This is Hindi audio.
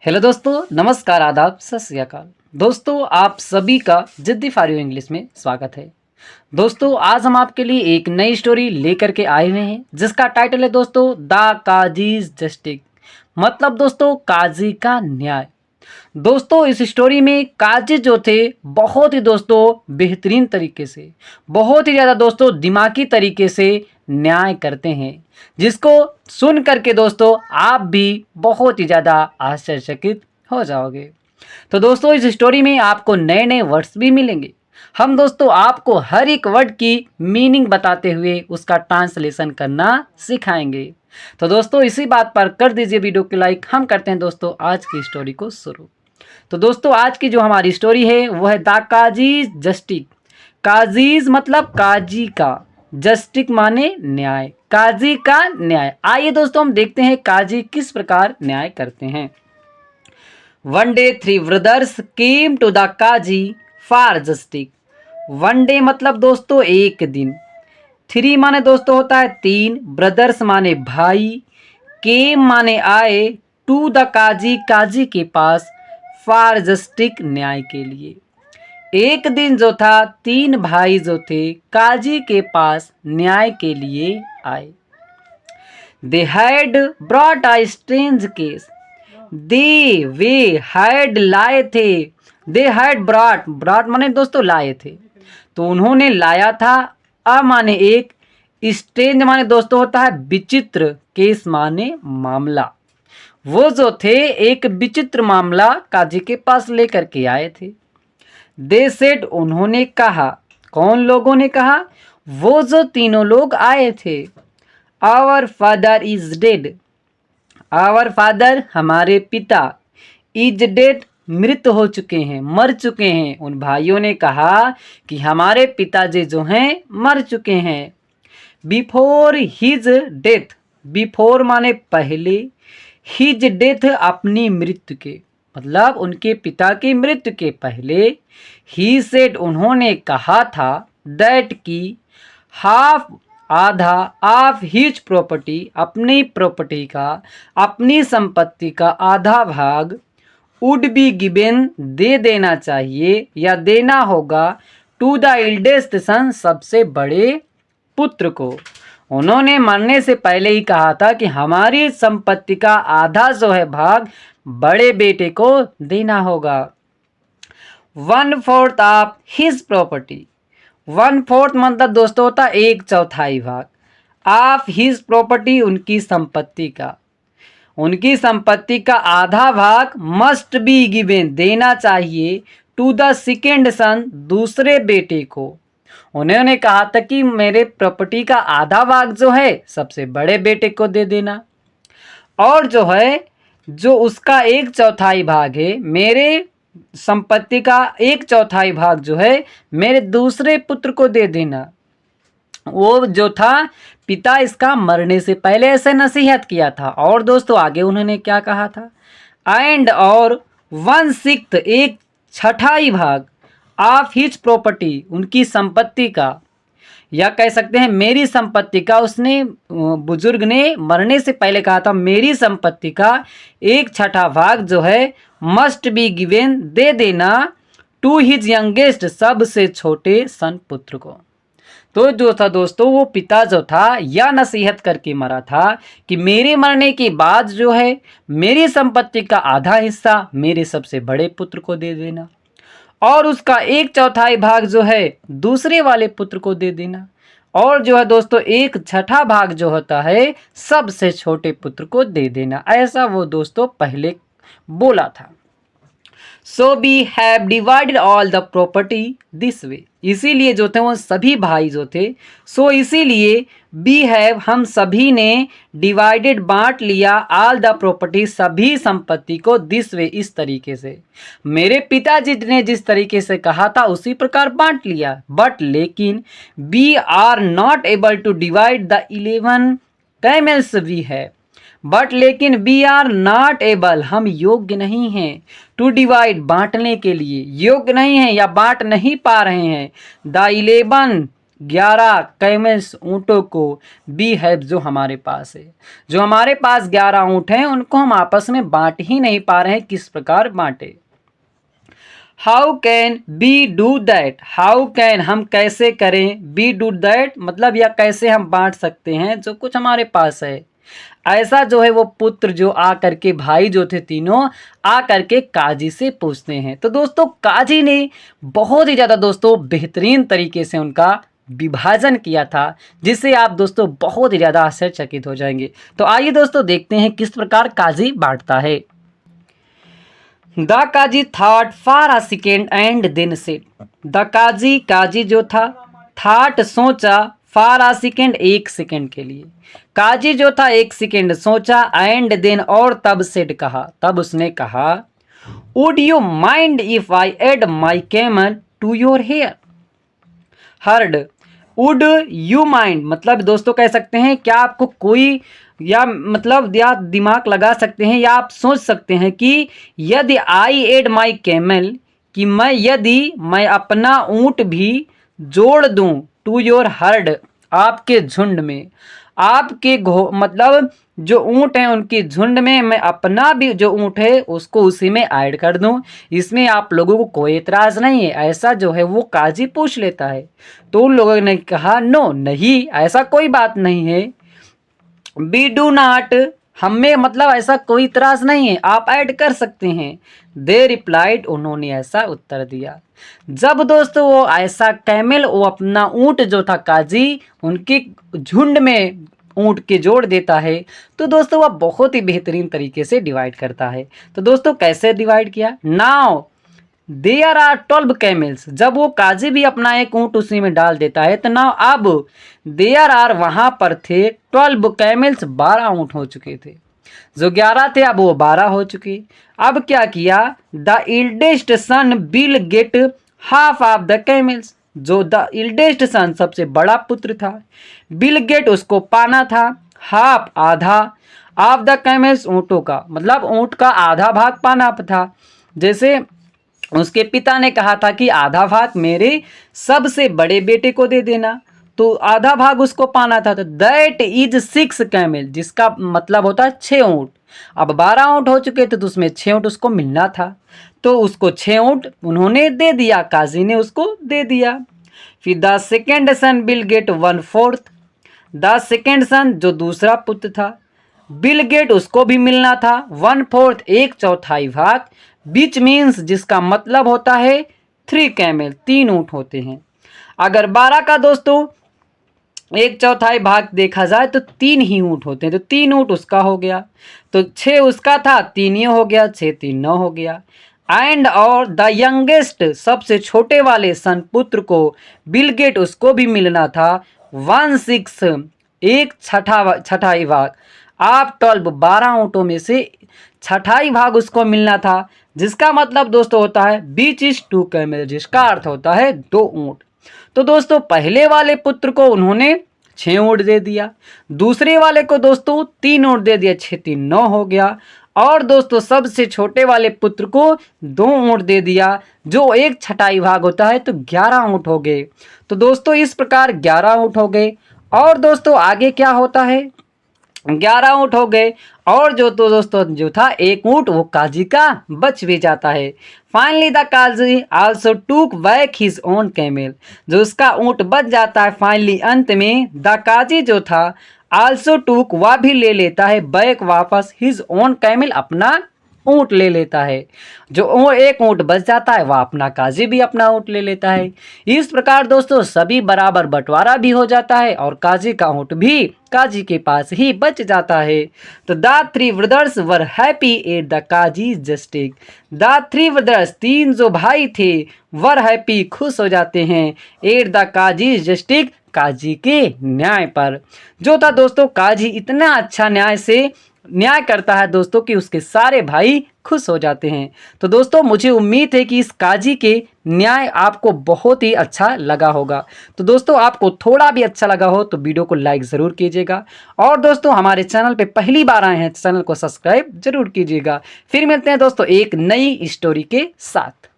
हेलो दोस्तों, नमस्कार, आदाब, सत श्री अकाल। दोस्तों, आप सभी का जिद्दी फॉर यू इंग्लिश में स्वागत है। दोस्तों, आज हम आपके लिए एक नई स्टोरी लेकर के आए हुए हैं जिसका टाइटल है दोस्तों द काजीज जस्टिस, मतलब दोस्तों काजी का न्याय। दोस्तों, इस स्टोरी में काजी जो थे बहुत ही दोस्तों बेहतरीन तरीके से, बहुत ही ज़्यादा दोस्तों दिमागी तरीके से न्याय करते हैं, जिसको सुन करके दोस्तों आप भी बहुत ही ज़्यादा आश्चर्यचकित हो जाओगे। तो दोस्तों, इस स्टोरी में आपको नए नए वर्ड्स भी मिलेंगे। हम दोस्तों आपको हर एक वर्ड की मीनिंग बताते हुए उसका ट्रांसलेशन करना सिखाएंगे। तो दोस्तों, इसी बात पर कर दीजिए वीडियो को लाइक। हम करते हैं दोस्तों आज की स्टोरी को शुरू। तो दोस्तों, आज की जो हमारी स्टोरी है वो है द काजीज जस्टिस। काजीज मतलब काजी का, जस्टिस माने न्याय, काजी का न्याय। आइए दोस्तों हम देखते हैं काजी किस प्रकार न्याय करते हैं। One day three brothers came to the qazi for justice. One day मतलब दोस्तों एक दिन, थ्री माने दोस्तों होता है तीन, ब्रदर्स माने भाई, केम माने आए, टू द काजी काजी के पास, फॉर जस्टिस न्याय के लिए। एक दिन जो था तीन भाई जो थे काजी के पास न्याय के लिए आए। They had brought a strange case. Way had लाए थे, दे हैड ब्रॉट, ब्रॉट माने दोस्तों लाए थे, तो उन्होंने लाया था। अ माने एक, स्ट्रेंज माने दोस्तों होता है विचित्र, केस माने मामला। वो जो थे एक विचित्र मामला काजी के पास लेकर के आए थे। दे सेड उन्होंने कहा, कौन लोगों ने कहा? वो जो तीनों लोग आए थे। Our father is dead, our father हमारे पिता, इज डेड मृत हो चुके हैं, मर चुके हैं। उन भाइयों ने कहा कि हमारे पिताजी जो हैं मर चुके हैं। बिफोर हिज डेथ, बिफोर माने पहले, हिज डेथ अपनी मृत्यु के, मतलब उनके पिता की मृत्यु के पहले। ही सेड उन्होंने कहा था, दैट की हाफ आधा, ऑफ हिज प्रॉपर्टी अपनी प्रॉपर्टी का, अपनी संपत्ति का आधा भाग, वुड बी गिवन दे देना चाहिए या देना होगा, टू द एल्डेस्ट सन सबसे बड़े पुत्र को। उन्होंने मरने से पहले ही कहा था कि हमारी संपत्ति का आधा जो है भाग बड़े बेटे को देना होगा। One fourth of his property, one fourth मतलब दोस्तों होता एक चौथाई भाग, ऑफ हिज प्रॉपर्टी उनकी संपत्ति का, उनकी संपत्ति का आधा भाग मस्ट बी गिवन देना चाहिए, टू द सेकेंड सन दूसरे बेटे को। उन्होंने कहा था कि मेरे प्रॉपर्टी का आधा भाग जो है सबसे बड़े बेटे को दे देना, और जो है जो उसका एक चौथाई भाग है, मेरे संपत्ति का एक चौथाई भाग जो है मेरे दूसरे पुत्र को दे देना। वो जो था पिता इसका मरने से पहले ऐसे नसीहत किया था। और दोस्तों आगे उन्होंने क्या कहा था? एंड और वन सिक्स्थ एक छठाई भाग, ऑफ हिज प्रॉपर्टी उनकी संपत्ति का, या कह सकते हैं मेरी संपत्ति का। उसने बुजुर्ग ने मरने से पहले कहा था मेरी संपत्ति का एक छठा भाग जो है मस्ट बी गिवन दे देना, टू हिज यंगेस्ट सबसे छोटे सन पुत्र को। तो जो था दोस्तों वो पिता जो था यह नसीहत करके मरा था कि मेरे मरने के बाद जो है मेरी संपत्ति का आधा हिस्सा मेरे सबसे बड़े पुत्र को दे देना, और उसका एक चौथाई भाग जो है दूसरे वाले पुत्र को दे देना, और जो है दोस्तों एक छठा भाग जो होता है सबसे छोटे पुत्र को दे देना। ऐसा वो दोस्तों पहले बोला था। So we have divided all the property this way, इसीलिए जो थे वो सभी भाई जो थे, सो इसीलिए वी हैव हम सभी ने डिवाइडेड बांट लिया, ऑल द प्रॉपर्टी सभी संपत्ति को, दिस वे इस तरीके से। मेरे पिताजी ने जिस तरीके से कहा था उसी प्रकार बांट लिया। बट लेकिन we are not able to divide the 11 camels we have, but लेकिन वी आर नॉट एबल हम योग्य नहीं हैं, टू डिवाइड बांटने के लिए योग्य नहीं है या बांट नहीं पा रहे हैं, द 11 11 कैमल्स ऊँटों को बी हैव जो हमारे पास है, जो हमारे पास 11 ऊँट हैं उनको हम आपस में बांट ही नहीं पा रहे हैं, किस प्रकार बांटे। How can be do that, how can हम कैसे करें, बी डू दैट मतलब या कैसे हम बांट सकते हैं जो कुछ हमारे पास है। ऐसा जो है वो पुत्र जो आ करके भाई जो थे तीनों आ करके काजी से पूछते हैं। तो दोस्तों काजी ने बहुत ही ज़्यादा दोस्तों बेहतरीन तरीके से उनका विभाजन किया था, जिससे आप दोस्तों बहुत ही ज़्यादा आश्चर्यचकित हो जाएंगे। तो आइए दोस्तों देखते हैं किस प्रकार काजी बांटता है। The Qazi thought for a second and then said, the Qazi काजी जो था थॉट सोचा, फॉर अ सेकेंड एक सेकेंड के लिए, काजी जो था एक सेकेंड सोचा, एंड देन और तब सेड कहा, तब उसने कहा would you mind if I add my camel to your here herd. Would you mind मतलब दोस्तों कह सकते हैं क्या आपको कोई या मतलब या दिमाग लगा सकते हैं या आप सोच सकते हैं कि यदि आई एड माई कैमल कि मैं यदि मैं अपना ऊँट भी जोड़ दूं टू योर हर्ड आपके झुंड में, आपके मतलब जो ऊँट हैं उनके झुंड में मैं अपना भी जो ऊँट है उसको उसी में ऐड कर दूं, इसमें आप लोगों को कोई एतराज़ नहीं है, ऐसा जो है वो काजी पूछ लेता है। तो उन लोगों ने कहा नो नहीं ऐसा कोई बात नहीं है, वी डू नॉट हमें मतलब ऐसा कोई इतराज़ नहीं है, आप ऐड कर सकते हैं। दे रिप्लाइड उन्होंने ऐसा उत्तर दिया। जब दोस्तों वो ऐसा कैमल वो अपना ऊँट जो था काजी उनके झुंड में ऊँट के जोड़ देता है, तो दोस्तों वह बहुत ही बेहतरीन तरीके से डिवाइड करता है। तो दोस्तों कैसे डिवाइड किया, नाउ देयर आर 12 कैमल्स, जब वो काजी भी अपना एक ऊँट उसी में डाल देता है तो ना अब देयर आर वहाँ पर थे 12 कैमल्स 12 ऊँट हो चुके थे, जो 11 थे अब वो 12 हो चुके। अब क्या किया, the eldest son will get half of the camels, जो द इल्डेस्ट सन सबसे बड़ा पुत्र था, विल गेट उसको पाना था, हाफ आधा, ऑफ द कैमल्स ऊँटों का मतलब ऊँट का आधा भाग पाना था। जैसे उसके पिता ने कहा था कि आधा भाग मेरे सबसे बड़े बेटे को दे देना, तो आधा भाग उसको पाना था। तो दैट इज 6 कैमल जिसका मतलब होता है 6 ऊँट। अब 12 ऊँट हो चुके थे तो उसमें 6 ऊँट उसको मिलना था, तो उसको 6 ऊँट उन्होंने दे दिया, काजी ने उसको दे दिया। फिर the second sun will gate 1/4, the second सन जो दूसरा पुत्र था विल गेट उसको भी मिलना था 1/4 एक चौथाई भाग, विच मीन्स जिसका मतलब होता है 3 कैमल 3 ऊँट होते हैं। अगर 12 का दोस्तों एक चौथाई भाग देखा जाए तो 3 ही ऊँट होते हैं, तो 3 ऊँट उसका हो गया, तो 6 उसका था 3 ये हो गया, 6 3 9 हो गया। एंड और द यंगेस्ट सबसे छोटे वाले सन पुत्र को बिल गेट उसको भी मिलना था 1/6 एक छठाई भाग, आप 12 ऊँटों में से छठाई भाग उसको मिलना था, जिसका मतलब दोस्तों होता है बीच इज 2 कैमल, जिसका अर्थ होता है 2 ऊँट। तो दोस्तों पहले वाले पुत्र को उन्होंने 6 ऊँट दे दिया, दूसरे वाले को दोस्तों 3 ऊँट दे दिया, 6 3 9 हो गया, और दोस्तों सबसे छोटे वाले पुत्र को 2 ऊँट दे दिया जो एक छठाई भाग होता है, तो 11 ऊँट हो गए। तो दोस्तों इस प्रकार 11 ऊँट हो गए। और दोस्तों आगे क्या होता है, 11 ऊँट हो गए और जो तो दोस्तों जो था एक ऊँट वो काजी का बच भी जाता है। फाइनली द काजी आल्सो टूक बैक हिज ओन कैमल, जो उसका ऊँट बच जाता है, फाइनली अंत में द काजी जो था आल्सो टूक वह भी ले लेता है बैक वापस हिज ओन कैमल अपना ऊँट ले लेता है, जो एक ऊँट बच जाता है वह अपना काजी भी अपना ऊँट ले लेता है। इस प्रकार दोस्तों सभी बराबर बंटवारा भी हो जाता है और काजी का ऊँट भी काजी के पास ही बच जाता है। तो the 3 brothers were happy at the qazi justice, the 3 brothers 3 जो भाई थे वर हैप्पी खुश हो जाते हैं एट द काजी जस्टिस काजी के न्याय पर। जो था दोस्तों काजी इतना अच्छा न्याय से न्याय करता है दोस्तों कि उसके सारे भाई खुश हो जाते हैं। तो दोस्तों मुझे उम्मीद है कि इस काजी के न्याय आपको बहुत ही अच्छा लगा होगा। तो दोस्तों आपको थोड़ा भी अच्छा लगा हो तो वीडियो को लाइक ज़रूर कीजिएगा, और दोस्तों हमारे चैनल पे पहली बार आए हैं चैनल को सब्सक्राइब जरूर कीजिएगा। फिर मिलते हैं दोस्तों एक नई स्टोरी के साथ।